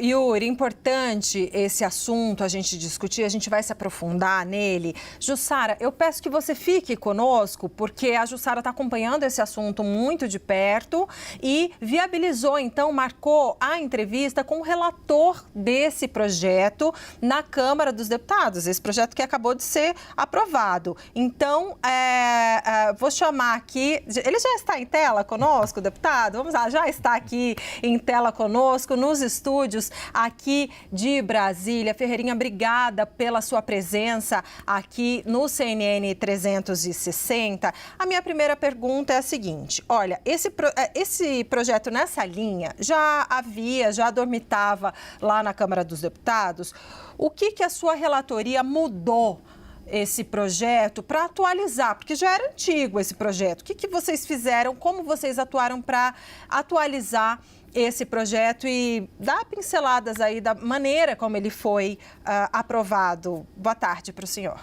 Yuri, importante esse assunto a gente discutir, a gente vai se aprofundar nele. Jussara, eu peço que você fique conosco, porque a Jussara está acompanhando esse assunto muito de perto e viabilizou, então, marcou a entrevista com o relator desse projeto na Câmara dos Deputados, esse projeto que acabou de ser aprovado. Então, vou chamar aqui, ele já está em tela conosco, deputado? Vamos lá, já está aqui em tela conosco, nos estúdios aqui de Brasília. Ferreirinha, obrigada pela sua presença aqui no CNN 360. A minha primeira pergunta é a seguinte: olha, esse projeto nessa linha já dormitava lá na Câmara dos Deputados. O que a sua relatoria mudou esse projeto para atualizar? Porque já era antigo esse projeto. O que vocês fizeram, como vocês atuaram para atualizar esse projeto e dar pinceladas aí da maneira como ele foi aprovado? Boa tarde para o senhor.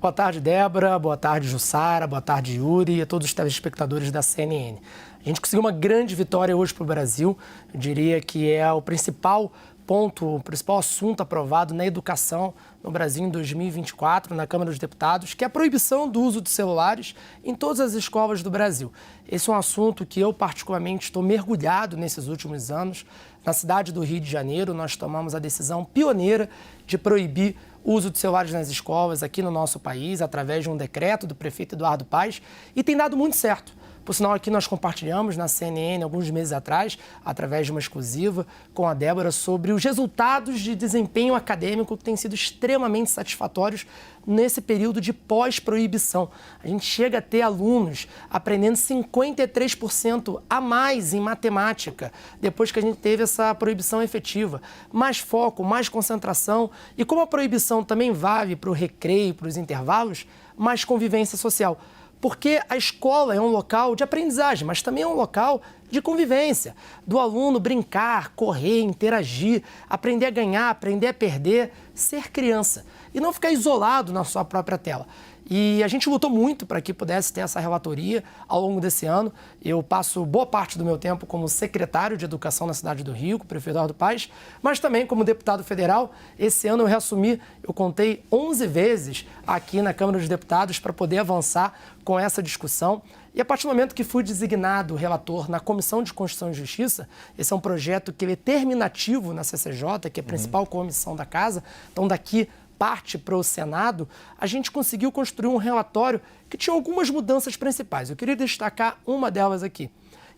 Boa tarde, Débora. Boa tarde, Jussara. Boa tarde, Yuri e a todos os telespectadores da CNN. A gente conseguiu uma grande vitória hoje para o Brasil. Eu diria que é o principal ponto, o principal assunto aprovado na educação no Brasil em 2024, na Câmara dos Deputados, que é a proibição do uso de celulares em todas as escolas do Brasil. Esse é um assunto que eu, particularmente, estou mergulhado nesses últimos anos. Na cidade do Rio de Janeiro, nós tomamos a decisão pioneira de proibir o uso de celulares nas escolas aqui no nosso país, através de um decreto do prefeito Eduardo Paes, e tem dado muito certo. Por sinal, aqui nós compartilhamos na CNN, alguns meses atrás, através de uma exclusiva com a Débora, sobre os resultados de desempenho acadêmico que têm sido extremamente satisfatórios nesse período de pós-proibição. A gente chega a ter alunos aprendendo 53% a mais em matemática, depois que a gente teve essa proibição efetiva. Mais foco, mais concentração e, como a proibição também vale para o recreio, para os intervalos, mais convivência social. Porque a escola é um local de aprendizagem, mas também é um local de convivência, do aluno brincar, correr, interagir, aprender a ganhar, aprender a perder, ser criança e não ficar isolado na sua própria tela. E a gente lutou muito para que pudesse ter essa relatoria ao longo desse ano. Eu passo boa parte do meu tempo como secretário de Educação na cidade do Rio, com o prefeito Eduardo Paes, mas também como deputado federal. Esse ano eu reassumi, eu contei 11 vezes aqui na Câmara dos Deputados para poder avançar com essa discussão. E a partir do momento que fui designado relator na Comissão de Constituição e Justiça, esse é um projeto que ele é terminativo na CCJ, que é a principal comissão da casa, então daqui parte para o Senado, a gente conseguiu construir um relatório que tinha algumas mudanças principais. Eu queria destacar uma delas aqui,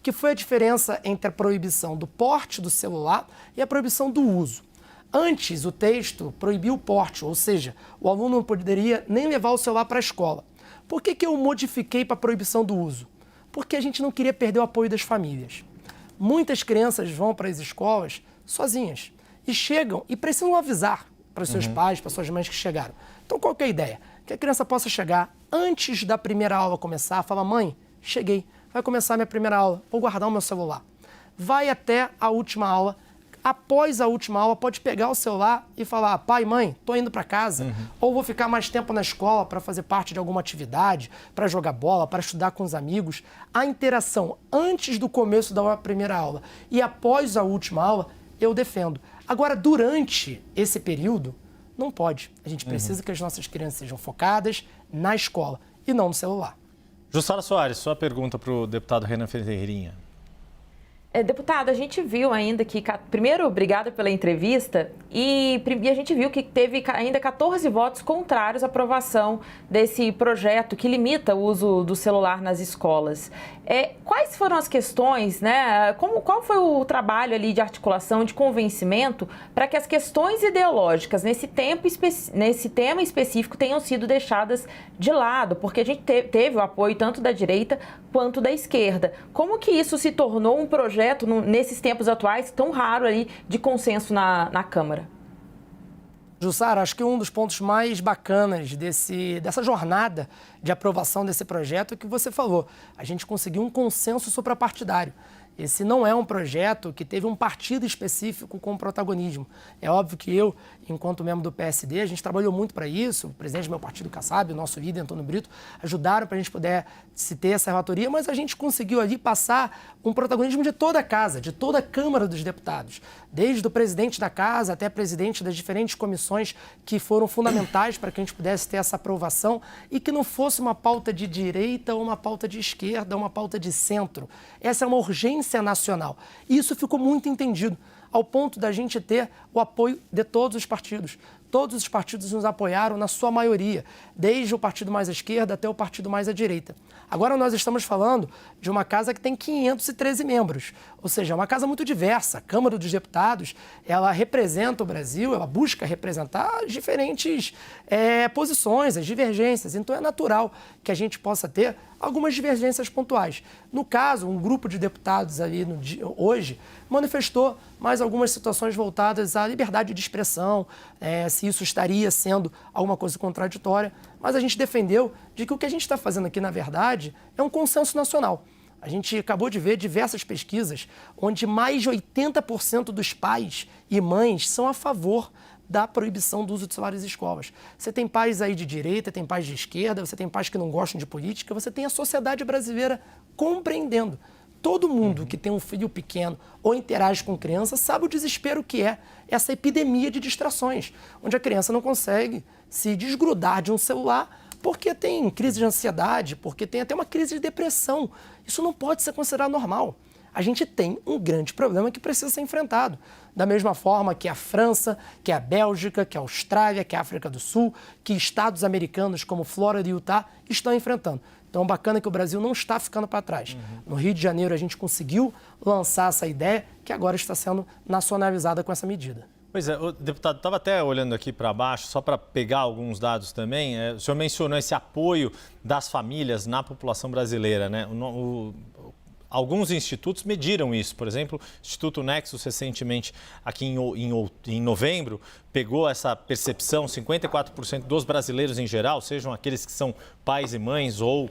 que foi a diferença entre a proibição do porte do celular e a proibição do uso. Antes, o texto proibia o porte, ou seja, o aluno não poderia nem levar o celular para a escola. Por que eu modifiquei para a proibição do uso? Porque a gente não queria perder o apoio das famílias. Muitas crianças vão para as escolas sozinhas e chegam e precisam avisar para os seus pais, para suas mães que chegaram. Então, qual que é a ideia? Que a criança possa chegar antes da primeira aula começar, falar: mãe, cheguei, vai começar a minha primeira aula, vou guardar o meu celular. Vai até a última aula. Após a última aula, pode pegar o celular e falar: pai, mãe, tô indo para casa, ou vou ficar mais tempo na escola para fazer parte de alguma atividade, para jogar bola, para estudar com os amigos. A interação antes do começo da primeira aula e após a última aula, eu defendo. Agora, durante esse período, não pode. A gente precisa que as nossas crianças sejam focadas na escola e não no celular. Jussara Soares, sua pergunta para o deputado Renan Ferreirinha. Deputado, a gente viu ainda que, primeiro, obrigada pela entrevista, e a gente viu que teve ainda 14 votos contrários à aprovação desse projeto que limita o uso do celular nas escolas. Quais foram as questões, né? Qual foi o trabalho ali de articulação, de convencimento, para que as questões ideológicas nesse tema específico tenham sido deixadas de lado? Porque a gente teve o apoio tanto da direita quanto da esquerda. Como que isso se tornou um projeto nesses tempos atuais tão raro ali de consenso na Câmara? Jussara, acho que um dos pontos mais bacanas dessa jornada de aprovação desse projeto é o que você falou. A gente conseguiu um consenso suprapartidário. Esse não é um projeto que teve um partido específico com protagonismo. É óbvio que eu, enquanto membro do PSD, a gente trabalhou muito para isso, o presidente do meu partido, Kassab, o nosso líder, Antônio Brito, ajudaram para a gente poder se ter essa relatoria, mas a gente conseguiu ali passar um protagonismo de toda a casa, de toda a Câmara dos Deputados, desde o presidente da casa até presidente das diferentes comissões que foram fundamentais para que a gente pudesse ter essa aprovação e que não fosse uma pauta de direita ou uma pauta de esquerda ou uma pauta de centro. Essa é uma urgência nacional. E isso ficou muito entendido, ao ponto da gente ter o apoio de todos os partidos. Todos os partidos nos apoiaram na sua maioria, desde o partido mais à esquerda até o partido mais à direita. Agora nós estamos falando de uma casa que tem 513 membros, ou seja, é uma casa muito diversa. A Câmara dos Deputados, ela representa o Brasil, ela busca representar as diferentes posições, as divergências. Então é natural que a gente possa ter algumas divergências pontuais. No caso, um grupo de deputados ali hoje manifestou mais algumas situações voltadas à liberdade de expressão, se isso estaria sendo alguma coisa contraditória, mas a gente defendeu de que o que a gente está fazendo aqui, na verdade, é um consenso nacional. A gente acabou de ver diversas pesquisas onde mais de 80% dos pais e mães são a favor da proibição do uso de celulares em escolas. Você tem pais aí de direita, tem pais de esquerda, você tem pais que não gostam de política, você tem a sociedade brasileira compreendendo. Todo mundo que tem um filho pequeno ou interage com criança sabe o desespero que é essa epidemia de distrações, onde a criança não consegue se desgrudar de um celular porque tem crise de ansiedade, porque tem até uma crise de depressão. Isso não pode ser considerado normal. A gente tem um grande problema que precisa ser enfrentado. Da mesma forma que a França, que a Bélgica, que a Austrália, que a África do Sul, que estados americanos como Flórida e Utah estão enfrentando. Então, bacana que o Brasil não está ficando para trás. No Rio de Janeiro, a gente conseguiu lançar essa ideia que agora está sendo nacionalizada com essa medida. Pois é, o deputado, estava até olhando aqui para baixo, só para pegar alguns dados também. O senhor mencionou esse apoio das famílias na população brasileira, né? Alguns institutos mediram isso. Por exemplo, o Instituto Nexus, recentemente, aqui em novembro, pegou essa percepção, 54% dos brasileiros em geral, sejam aqueles que são pais e mães ou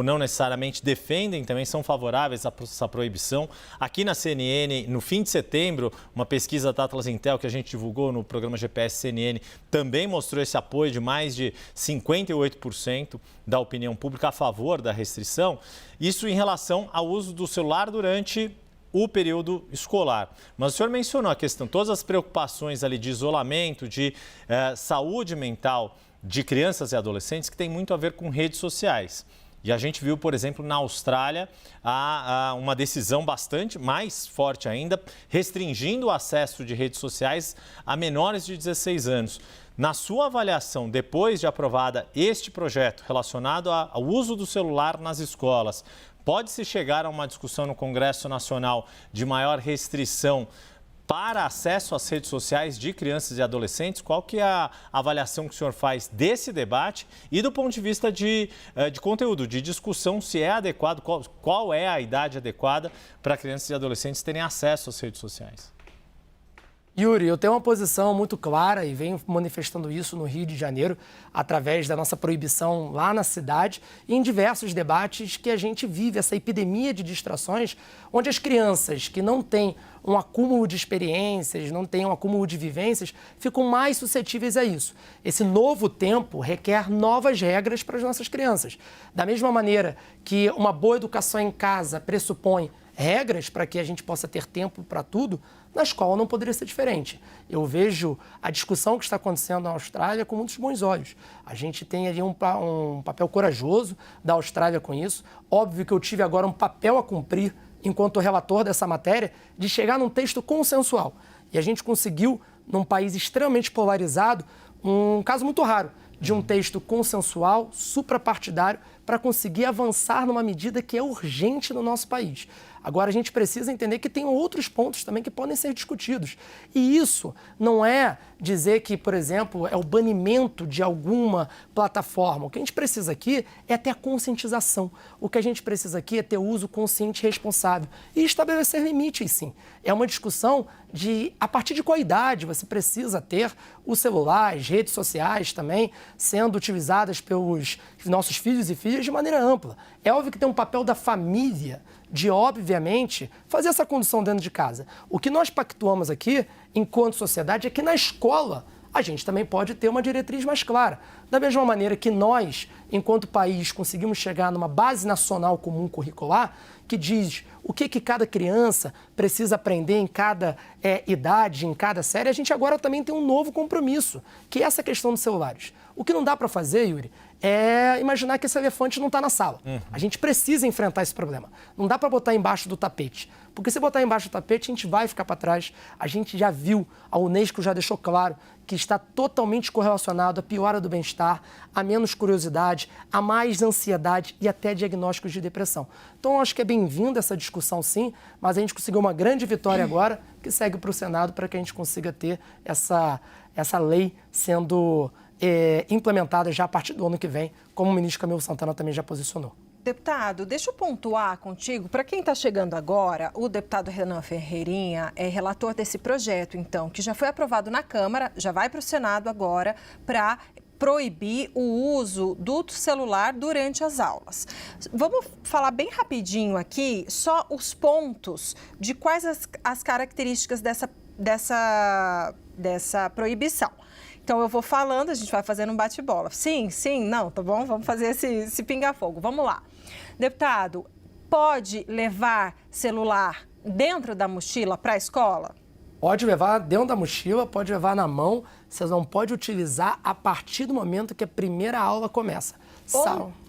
não necessariamente defendem, também são favoráveis a essa proibição. Aqui na CNN, no fim de setembro, uma pesquisa da Atlas Intel que a gente divulgou no programa GPS CNN também mostrou esse apoio de mais de 58% da opinião pública a favor da restrição. Isso em relação ao uso do celular durante o período escolar. Mas o senhor mencionou a questão, todas as preocupações ali de isolamento, de saúde mental de crianças e adolescentes que tem muito a ver com redes sociais. E a gente viu, por exemplo, na Austrália, uma decisão bastante mais forte ainda, restringindo o acesso de redes sociais a menores de 16 anos. Na sua avaliação, depois de aprovada este projeto relacionado ao uso do celular nas escolas, pode-se chegar a uma discussão no Congresso Nacional de maior restrição para acesso às redes sociais de crianças e adolescentes? Qual que é a avaliação que o senhor faz desse debate e do ponto de vista de conteúdo, de discussão, se é adequado, qual é a idade adequada para crianças e adolescentes terem acesso às redes sociais? Yuri, eu tenho uma posição muito clara e venho manifestando isso no Rio de Janeiro através da nossa proibição lá na cidade e em diversos debates que a gente vive essa epidemia de distrações, onde as crianças que não têm um acúmulo de experiências, não têm um acúmulo de vivências, ficam mais suscetíveis a isso. Esse novo tempo requer novas regras para as nossas crianças. Da mesma maneira que uma boa educação em casa pressupõe regras para que a gente possa ter tempo para tudo, na escola não poderia ser diferente. Eu vejo a discussão que está acontecendo na Austrália com muitos bons olhos. A gente tem ali um papel corajoso da Austrália com isso. Óbvio que eu tive agora um papel a cumprir enquanto relator dessa matéria, de chegar num texto consensual. E a gente conseguiu, num país extremamente polarizado, um caso muito raro de um texto consensual, suprapartidário, para conseguir avançar numa medida que é urgente no nosso país. Agora, a gente precisa entender que tem outros pontos também que podem ser discutidos. E isso não é dizer que, por exemplo, é o banimento de alguma plataforma. O que a gente precisa aqui é ter a conscientização. O que a gente precisa aqui é ter o uso consciente e responsável. E estabelecer limites, sim. É uma discussão de a partir de qual idade você precisa ter o celular, as redes sociais também, sendo utilizadas pelos nossos filhos e filhas de maneira ampla. É óbvio que tem um papel da família de, obviamente, fazer essa condução dentro de casa. O que nós pactuamos aqui, enquanto sociedade, é que na escola a gente também pode ter uma diretriz mais clara. Da mesma maneira que nós, enquanto país, conseguimos chegar numa base nacional comum curricular, que diz o que cada criança precisa aprender em cada idade, em cada série, a gente agora também tem um novo compromisso, que é essa questão dos celulares. O que não dá para fazer, Yuri, é imaginar que esse elefante não está na sala. A gente precisa enfrentar esse problema. Não dá para botar embaixo do tapete. Porque se botar embaixo do tapete, a gente vai ficar para trás. A gente já viu, a Unesco já deixou claro que está totalmente correlacionado à piora do bem-estar, a menos curiosidade, a mais ansiedade e até diagnósticos de depressão. Então, eu acho que é bem-vinda essa discussão, sim, mas a gente conseguiu uma grande vitória agora, que segue para o Senado para que a gente consiga ter essa lei sendo implementada já a partir do ano que vem, como o ministro Camilo Santana também já posicionou. Deputado, deixa eu pontuar contigo. Para quem está chegando agora, o deputado Renan Ferreirinha é relator desse projeto, então, que já foi aprovado na Câmara, já vai para o Senado agora para proibir o uso do celular durante as aulas. Vamos falar bem rapidinho aqui só os pontos de quais as características dessa proibição. Então, eu vou falando, a gente vai fazendo um bate-bola. Sim, não, tá bom? Vamos fazer esse pinga-fogo. Vamos lá. Deputado, pode levar celular dentro da mochila para a escola? Pode levar dentro da mochila, pode levar na mão. Você não pode utilizar a partir do momento que a primeira aula começa.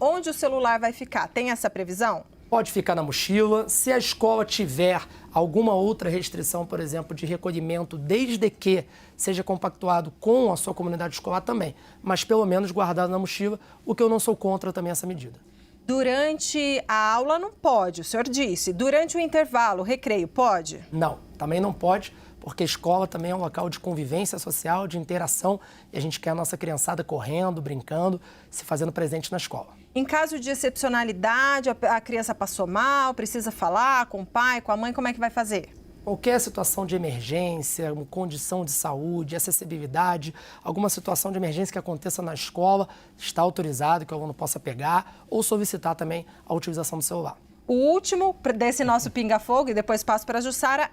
Onde o celular vai ficar? Tem essa previsão? Pode ficar na mochila. Se a escola tiver alguma outra restrição, por exemplo, de recolhimento, desde que seja compactuado com a sua comunidade escolar também, mas pelo menos guardado na mochila, o que eu não sou contra também essa medida. Durante a aula não pode, o senhor disse. Durante o intervalo, o recreio, pode? Não, também não pode, porque a escola também é um local de convivência social, de interação, e a gente quer a nossa criançada correndo, brincando, se fazendo presente na escola. Em caso de excepcionalidade, a criança passou mal, precisa falar com o pai, com a mãe, como é que vai fazer? Qualquer situação de emergência, uma condição de saúde, acessibilidade, alguma situação de emergência que aconteça na escola, está autorizado que o aluno possa pegar ou solicitar também a utilização do celular. O último desse nosso pinga-fogo, e depois passo para a Jussara,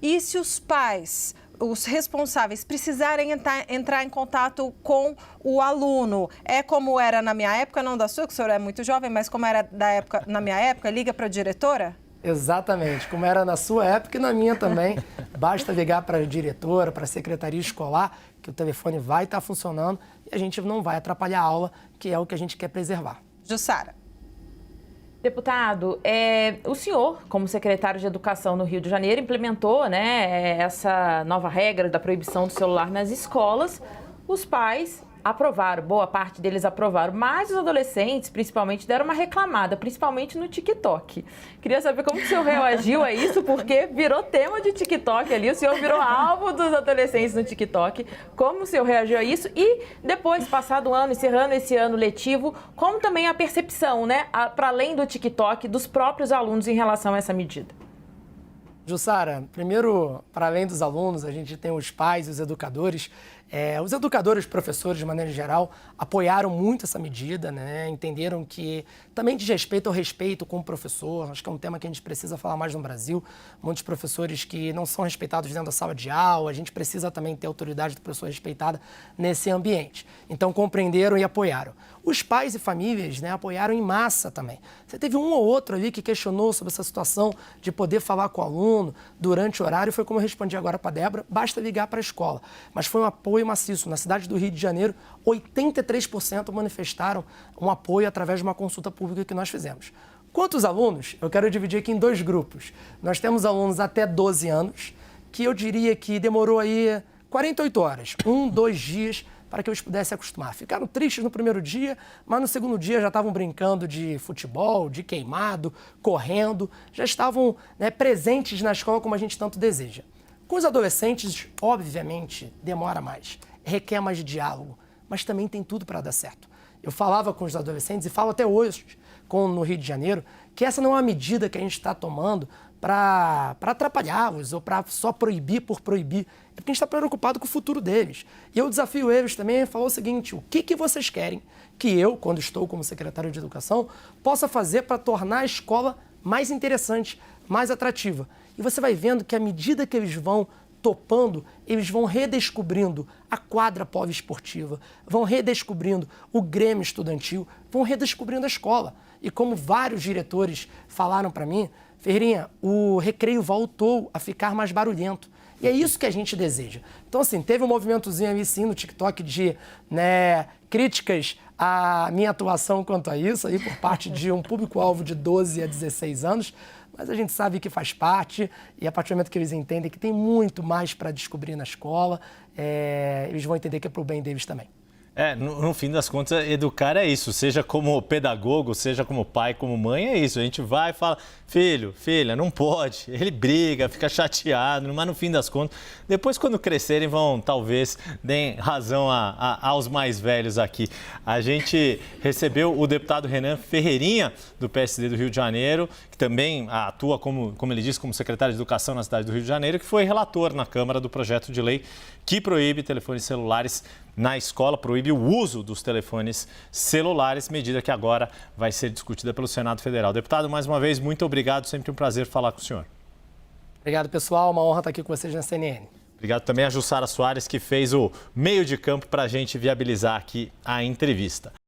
e se os pais, os responsáveis, precisarem entrar em contato com o aluno? É como era na minha época, não da sua, que o senhor é muito jovem, mas como era na minha época, liga para a diretora? Exatamente, como era na sua época e na minha também. Basta ligar para a diretora, para a secretaria escolar, que o telefone vai estar funcionando e a gente não vai atrapalhar a aula, que é o que a gente quer preservar. Jussara. Deputado, o senhor, como secretário de Educação no Rio de Janeiro, implementou, essa nova regra da proibição do celular nas escolas. Os pais aprovaram, boa parte deles aprovaram, mas os adolescentes, principalmente, deram uma reclamada, principalmente no TikTok. Queria saber como o senhor reagiu a isso, porque virou tema de TikTok ali, o senhor virou alvo dos adolescentes no TikTok. Como o senhor reagiu a isso? E depois, passado o ano, encerrando esse ano letivo, como também a percepção, para além do TikTok, dos próprios alunos em relação a essa medida? Jussara, primeiro, para além dos alunos, a gente tem os pais e os educadores. Os educadores, professores, de maneira geral, apoiaram muito essa medida, entenderam que também diz respeito ao respeito com o professor, acho que é um tema que a gente precisa falar mais no Brasil, muitos professores que não são respeitados dentro da sala de aula, a gente precisa também ter a autoridade do professor respeitada nesse ambiente. Então, compreenderam e apoiaram. Os pais e famílias apoiaram em massa também. Você teve um ou outro ali que questionou sobre essa situação de poder falar com o aluno durante o horário, foi como eu respondi agora para a Débora, basta ligar para a escola. Mas foi um apoio maciço. Na cidade do Rio de Janeiro, 83% manifestaram um apoio através de uma consulta pública que nós fizemos. Quanto aos alunos, eu quero dividir aqui em dois grupos. Nós temos alunos até 12 anos, que eu diria que demorou aí 48 horas, 2 dias, para que eles pudessem acostumar. Ficaram tristes no primeiro dia, mas no segundo dia já estavam brincando de futebol, de queimado, correndo, já estavam presentes na escola como a gente tanto deseja. Com os adolescentes, obviamente, demora mais, requer mais diálogo, mas também tem tudo para dar certo. Eu falava com os adolescentes e falo até hoje no Rio de Janeiro que essa não é uma medida que a gente está tomando para atrapalhá-los ou para só proibir por proibir. É porque a gente está preocupado com o futuro deles. E eu desafio eles também a falar o seguinte: o que vocês querem que eu, quando estou como secretário de Educação, possa fazer para tornar a escola mais interessante, mais atrativa. E você vai vendo que à medida que eles vão topando, eles vão redescobrindo a quadra poliesportiva, vão redescobrindo o Grêmio Estudantil, vão redescobrindo a escola. E como vários diretores falaram para mim, Ferreirinha, o recreio voltou a ficar mais barulhento. E é isso que a gente deseja. Então, assim, teve um movimentozinho ali, sim, no TikTok de críticas à minha atuação quanto a isso, aí por parte de um público-alvo de 12 a 16 anos, mas a gente sabe que faz parte, e a partir do momento que eles entendem que tem muito mais para descobrir na escola, eles vão entender que é para o bem deles também. No fim das contas, educar é isso, seja como pedagogo, seja como pai, como mãe, é isso. A gente vai e fala, filho, filha, não pode. Ele briga, fica chateado, mas no fim das contas, depois quando crescerem vão, talvez, deem razão aos mais velhos aqui. A gente recebeu o deputado Renan Ferreirinha, do PSD do Rio de Janeiro, que também atua, como ele disse, como secretário de Educação na cidade do Rio de Janeiro, que foi relator na Câmara do projeto de lei que proíbe telefones celulares na escola, proíbe o uso dos telefones celulares, medida que agora vai ser discutida pelo Senado Federal. Deputado, mais uma vez, muito obrigado, sempre um prazer falar com o senhor. Obrigado, pessoal, uma honra estar aqui com vocês na CNN. Obrigado também a Jussara Soares, que fez o meio de campo para a gente viabilizar aqui a entrevista.